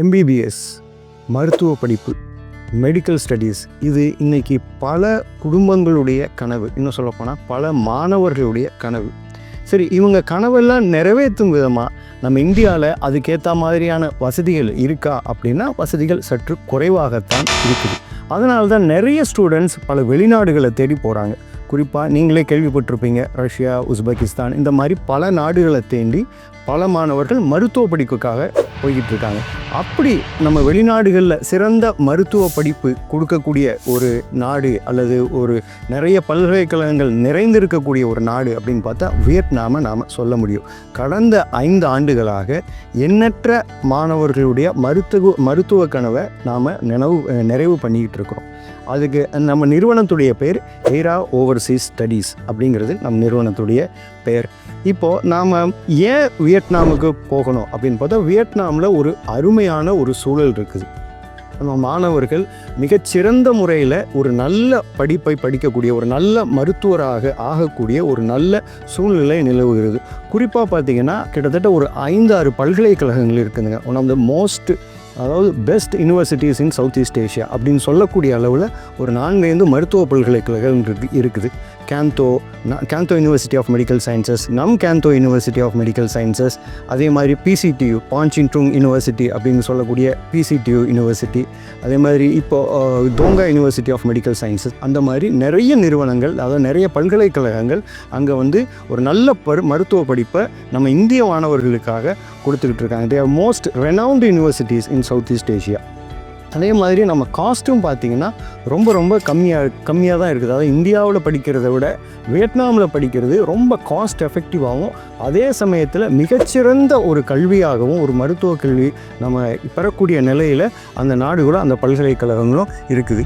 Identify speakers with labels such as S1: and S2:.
S1: MBBS மருத்துவ படிப்பு, medical studies, இது இன்றைக்கி பல குடும்பங்களுடைய கனவு, இன்னும் சொல்லப்போனால் பல மாணவர்களுடைய கனவு. சரி, இவங்க கனவெல்லாம் நிறைவேற்றும் விதமாக நம்ம இந்தியாவில் அதுக்கேற்ற மாதிரியான வசதிகள் இருக்கா அப்படின்னா வசதிகள் சற்று குறைவாகத்தான் இருக்குது. அதனால தான் நிறைய ஸ்டூடெண்ட்ஸ் பல வெளிநாடுகளை தேடி போகிறாங்க. குறிப்பாக நீங்களே கேள்விப்பட்டிருப்பீங்க, ரஷ்யா, உஸ்பெகிஸ்தான், இந்த மாதிரி பல நாடுகளை தேடி பல மாணவர்கள் மருத்துவ படிப்புக்காக போய்கிட்டு இருக்காங்க. அப்படி நம்ம வெளிநாடுகளில் சிறந்த மருத்துவ படிப்பு கொடுக்கக்கூடிய ஒரு நாடு அல்லது ஒரு நிறைய பல்கலைக்கழகங்கள் நிறைந்திருக்கக்கூடிய ஒரு நாடு அப்படின்னு பார்த்தா வியட்நாமை நாம் சொல்ல முடியும். கடந்த 5 ஆண்டுகளாக எண்ணற்ற மாணவர்களுடைய மருத்துவ கனவை நாம் நிறைவு பண்ணிக்கிட்டு இருக்கிறோம். அதுக்கு நம்ம நிறுவனத்துடைய பேர் எய்ரா ஓவர்சீஸ் ஸ்டடீஸ் அப்படிங்கிறது நம்ம நிறுவனத்துடைய பெயர். இப்போது நாம் ஏன் வியட்நாமுக்கு போகணும் அப்படின்னு பார்த்தா, வியட்நாமில் ஒரு அருமையான ஒரு சூழல் இருக்குது. நம்ம மாணவர்கள் மிகச்சிறந்த முறையில் ஒரு நல்ல படிப்பை படிக்கக்கூடிய, ஒரு நல்ல மருத்துவராக ஆகக்கூடிய ஒரு நல்ல சூழ்நிலை நிலவுகிறது. குறிப்பாக பார்த்திங்கன்னா கிட்டத்தட்ட ஒரு 5-6 பல்கலைக்கழகங்கள் இருக்குதுங்க. ஒன் ஆஃப் த மோஸ்ட், அதாவது best universities in South East Asia அப்படின்னு சொல்லக்கூடிய அளவில் ஒரு 4 மருத்துவ பல்கலைக்கழகம் இருக்குது. கேந்தோ யூனிவர்சிட்டி ஆஃப் மெடிக்கல் சயின்சஸ், கேந்தோ யூனிவர்சிட்டி ஆஃப் மெடிக்கல் சயின்சஸ், அதே மாதிரி பிசிடியு, பாஞ்சின்ட்ரூங் யூனிவர்சிட்டி அப்படின்னு சொல்லக்கூடிய பிசிடியு யூனிவர்சிட்டி, அதே மாதிரி இப்போது tonka university of medical sciences, அந்த மாதிரி நிறைய நிறுவனங்கள், அதாவது நிறைய பல்கலைக்கழகங்கள் அங்கே ஒரு நல்ல மருத்துவ படிப்பை நம்ம இந்திய மாணவர்களுக்காக கொடுத்துக்கிட்டு இருக்காங்க. They are most renowned universities in South East Asia. அதே மாதிரி நம்ம காஸ்ட்டும் பார்த்திங்கன்னா ரொம்ப கம்மியாக தான் இருக்குது. அதாவது இந்தியாவில் படிக்கிறத விட வியட்நாமில் படிக்கிறது ரொம்ப காஸ்ட் எஃபெக்டிவாகவும், அதே சமயத்தில் மிகச்சிறந்த ஒரு கல்வியாகவும், ஒரு மருத்துவ கல்வி நம்ம பெறக்கூடிய நிலையில் அந்த நாடுகளும் அந்த பல்கலைக்கழகங்களும் இருக்குது.